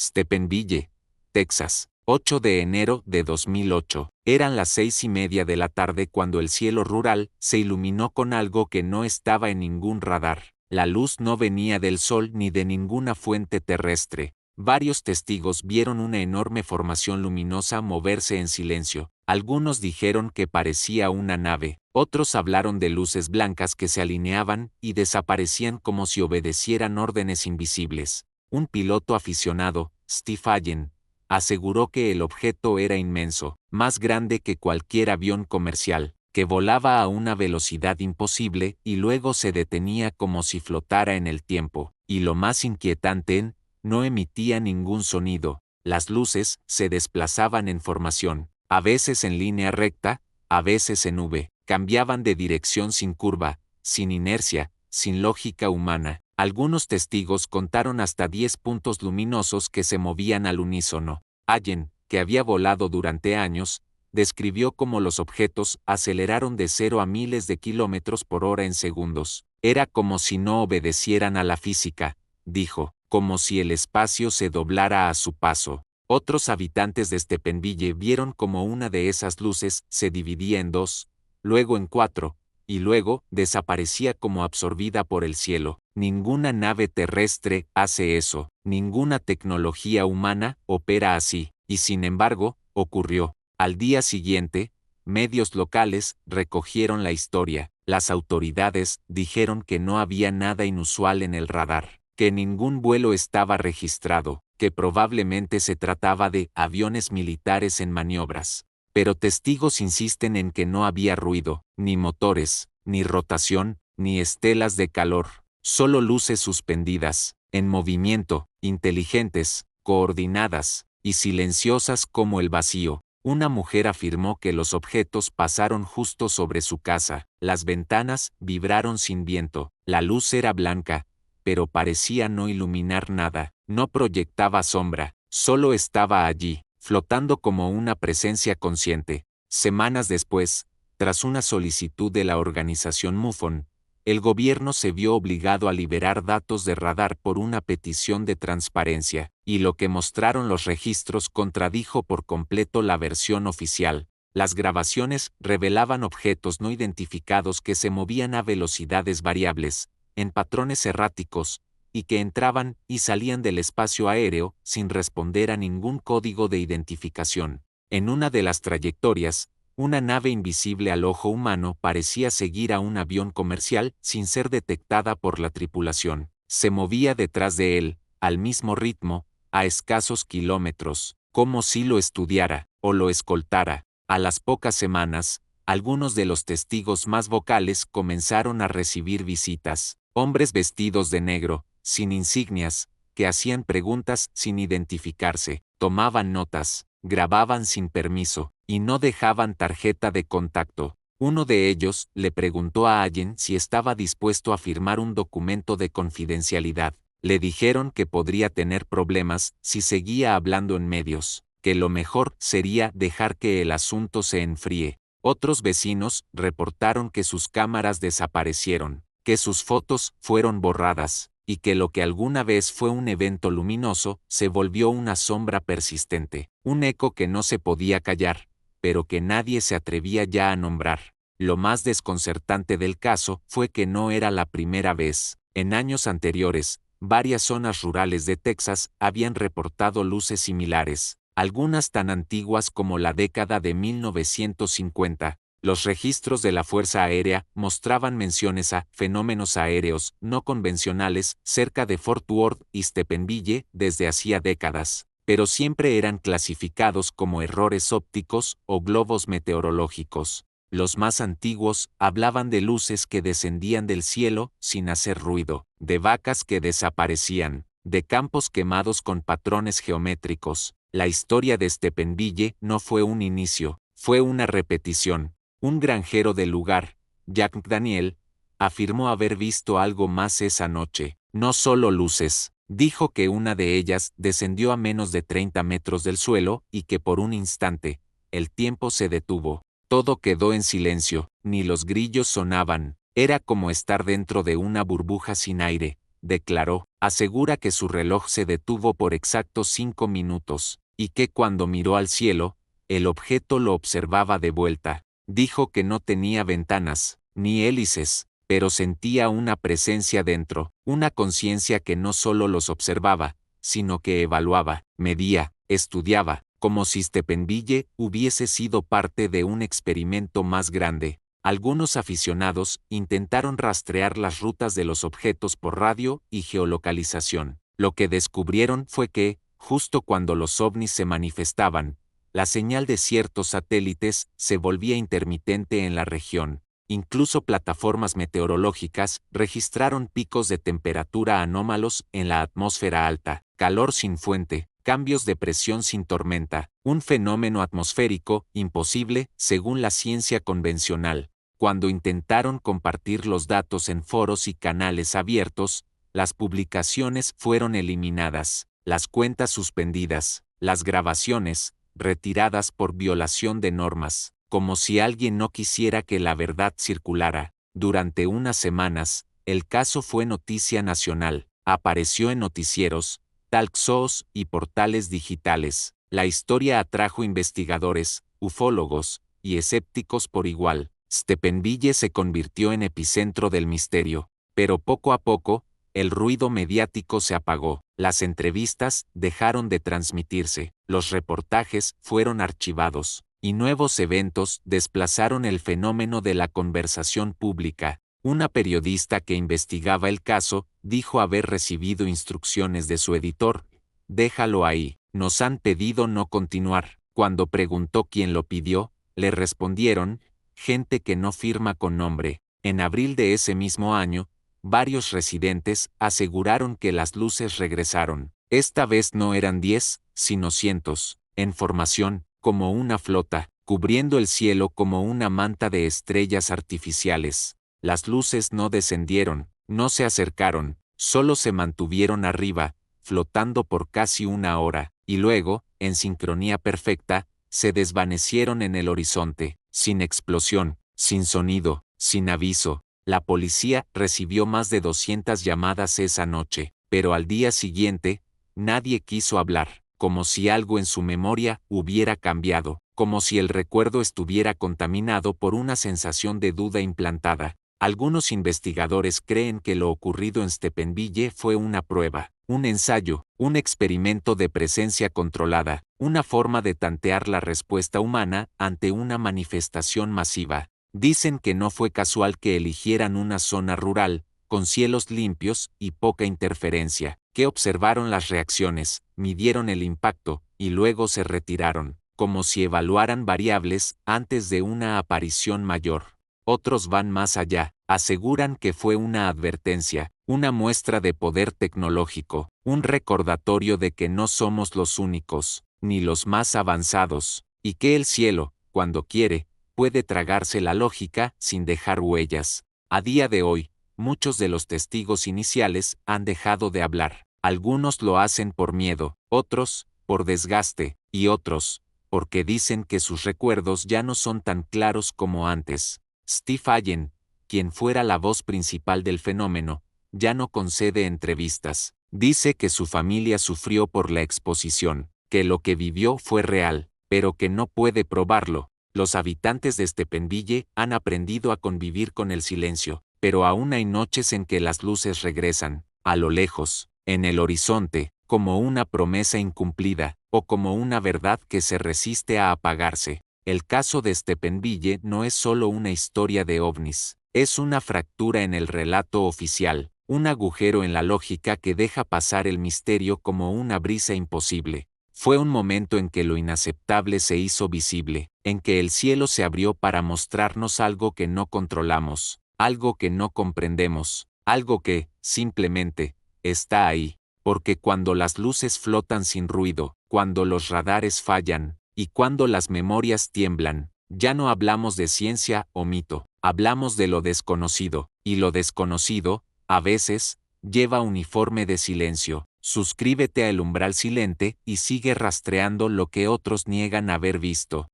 Stephenville, Texas, 8 de enero de 2008. Eran las 6:30 de la tarde cuando el cielo rural se iluminó con algo que no estaba en ningún radar. La luz no venía del sol ni de ninguna fuente terrestre. Varios testigos vieron una enorme formación luminosa moverse en silencio. Algunos dijeron que parecía una nave, otros hablaron de luces blancas que se alineaban y desaparecían como si obedecieran órdenes invisibles. Un piloto aficionado, Steve Allen, aseguró que el objeto era inmenso, más grande que cualquier avión comercial, que volaba a una velocidad imposible y luego se detenía como si flotara en el tiempo, y lo más inquietante, no emitía ningún sonido. Las luces se desplazaban en formación, a veces en línea recta, a veces en V, cambiaban de dirección sin curva, sin inercia, sin lógica humana. Algunos testigos contaron hasta 10 puntos luminosos que se movían al unísono. Allen, que había volado durante años, describió cómo los objetos aceleraron de 0 a miles de kilómetros por hora en segundos. Era como si no obedecieran a la física, dijo, como si el espacio se doblara a su paso. Otros habitantes de Stephenville vieron como una de esas luces se dividía en 2, luego en 4, y luego desaparecía como absorbida por el cielo. Ninguna nave terrestre hace eso, ninguna tecnología humana opera así, y sin embargo, ocurrió. Al día siguiente, medios locales recogieron la historia. Las autoridades dijeron que no había nada inusual en el radar, que ningún vuelo estaba registrado, que probablemente se trataba de aviones militares en maniobras. Pero testigos insisten en que no había ruido, ni motores, ni rotación, ni estelas de calor, solo luces suspendidas, en movimiento, inteligentes, coordinadas, y silenciosas como el vacío. Una mujer afirmó que los objetos pasaron justo sobre su casa, las ventanas vibraron sin viento, la luz era blanca, pero parecía no iluminar nada, no proyectaba sombra, solo estaba allí, flotando como una presencia consciente. Semanas después, tras una solicitud de la organización MUFON, el gobierno se vio obligado a liberar datos de radar por una petición de transparencia, y lo que mostraron los registros contradijo por completo la versión oficial. Las grabaciones revelaban objetos no identificados que se movían a velocidades variables, en patrones erráticos, y que entraban y salían del espacio aéreo sin responder a ningún código de identificación. En una de las trayectorias, una nave invisible al ojo humano parecía seguir a un avión comercial sin ser detectada por la tripulación. Se movía detrás de él, al mismo ritmo, a escasos kilómetros, como si lo estudiara o lo escoltara. A las pocas semanas, algunos de los testigos más vocales comenzaron a recibir visitas. Hombres vestidos de negro, sin insignias, que hacían preguntas sin identificarse, tomaban notas, grababan sin permiso, y no dejaban tarjeta de contacto. Uno de ellos le preguntó a Allen si estaba dispuesto a firmar un documento de confidencialidad. Le dijeron que podría tener problemas si seguía hablando en medios, que lo mejor sería dejar que el asunto se enfríe. Otros vecinos reportaron que sus cámaras desaparecieron, que sus fotos fueron borradas, y que lo que alguna vez fue un evento luminoso se volvió una sombra persistente, un eco que no se podía callar, pero que nadie se atrevía ya a nombrar. Lo más desconcertante del caso fue que no era la primera vez. En años anteriores, varias zonas rurales de Texas habían reportado luces similares, algunas tan antiguas como la década de 1950. Los registros de la Fuerza Aérea mostraban menciones a fenómenos aéreos no convencionales cerca de Fort Worth y Stephenville desde hacía décadas, pero siempre eran clasificados como errores ópticos o globos meteorológicos. Los más antiguos hablaban de luces que descendían del cielo sin hacer ruido, de vacas que desaparecían, de campos quemados con patrones geométricos. La historia de Stephenville no fue un inicio, fue una repetición. Un granjero del lugar, Jack McDaniel, afirmó haber visto algo más esa noche, no solo luces. Dijo que una de ellas descendió a menos de 30 metros del suelo y que por un instante, el tiempo se detuvo. Todo quedó en silencio, ni los grillos sonaban. Era como estar dentro de una burbuja sin aire, declaró. Asegura que su reloj se detuvo por exactos 5 minutos, y que cuando miró al cielo, el objeto lo observaba de vuelta. Dijo que no tenía ventanas, ni hélices, pero sentía una presencia dentro, una conciencia que no solo los observaba, sino que evaluaba, medía, estudiaba, como si Steppenwolf hubiese sido parte de un experimento más grande. Algunos aficionados intentaron rastrear las rutas de los objetos por radio y geolocalización. Lo que descubrieron fue que, justo cuando los ovnis se manifestaban, la señal de ciertos satélites se volvía intermitente en la región. Incluso plataformas meteorológicas registraron picos de temperatura anómalos en la atmósfera alta, calor sin fuente, cambios de presión sin tormenta, un fenómeno atmosférico imposible según la ciencia convencional. Cuando intentaron compartir los datos en foros y canales abiertos, las publicaciones fueron eliminadas, las cuentas suspendidas, las grabaciones retiradas por violación de normas, como si alguien no quisiera que la verdad circulara. Durante unas semanas, el caso fue noticia nacional, apareció en noticieros, talk shows y portales digitales. La historia atrajo investigadores, ufólogos y escépticos por igual. Steppenwolf se convirtió en epicentro del misterio, pero poco a poco, el ruido mediático se apagó, las entrevistas dejaron de transmitirse, los reportajes fueron archivados, y nuevos eventos desplazaron el fenómeno de la conversación pública. Una periodista que investigaba el caso dijo haber recibido instrucciones de su editor: "Déjalo ahí, nos han pedido no continuar". Cuando preguntó quién lo pidió, le respondieron: "Gente que no firma con nombre". En abril de ese mismo año, varios residentes aseguraron que las luces regresaron. Esta vez no eran 10, sino cientos, en formación, como una flota, cubriendo el cielo como una manta de estrellas artificiales. Las luces no descendieron, no se acercaron, solo se mantuvieron arriba, flotando por casi una hora, y luego, en sincronía perfecta, se desvanecieron en el horizonte, sin explosión, sin sonido, sin aviso. La policía recibió más de 200 llamadas esa noche, pero al día siguiente, nadie quiso hablar, como si algo en su memoria hubiera cambiado, como si el recuerdo estuviera contaminado por una sensación de duda implantada. Algunos investigadores creen que lo ocurrido en Steppenwolf fue una prueba, un ensayo, un experimento de presencia controlada, una forma de tantear la respuesta humana ante una manifestación masiva. Dicen que no fue casual que eligieran una zona rural, con cielos limpios y poca interferencia, que observaron las reacciones, midieron el impacto, y luego se retiraron, como si evaluaran variables antes de una aparición mayor. Otros van más allá, aseguran que fue una advertencia, una muestra de poder tecnológico, un recordatorio de que no somos los únicos, ni los más avanzados, y que el cielo, cuando quiere, puede tragarse la lógica sin dejar huellas. A día de hoy, muchos de los testigos iniciales han dejado de hablar. Algunos lo hacen por miedo, otros, por desgaste, y otros, porque dicen que sus recuerdos ya no son tan claros como antes. Steve Allen, quien fuera la voz principal del fenómeno, ya no concede entrevistas. Dice que su familia sufrió por la exposición, que lo que vivió fue real, pero que no puede probarlo. Los habitantes de Steppenwolf han aprendido a convivir con el silencio, pero aún hay noches en que las luces regresan, a lo lejos, en el horizonte, como una promesa incumplida, o como una verdad que se resiste a apagarse. El caso de Steppenwolf no es solo una historia de ovnis, es una fractura en el relato oficial, un agujero en la lógica que deja pasar el misterio como una brisa imposible. Fue un momento en que lo inaceptable se hizo visible, en que el cielo se abrió para mostrarnos algo que no controlamos, algo que no comprendemos, algo que, simplemente, está ahí. Porque cuando las luces flotan sin ruido, cuando los radares fallan, y cuando las memorias tiemblan, ya no hablamos de ciencia o mito, hablamos de lo desconocido, y lo desconocido, a veces, lleva uniforme de silencio. Suscríbete a El Umbral Silente y sigue rastreando lo que otros niegan haber visto.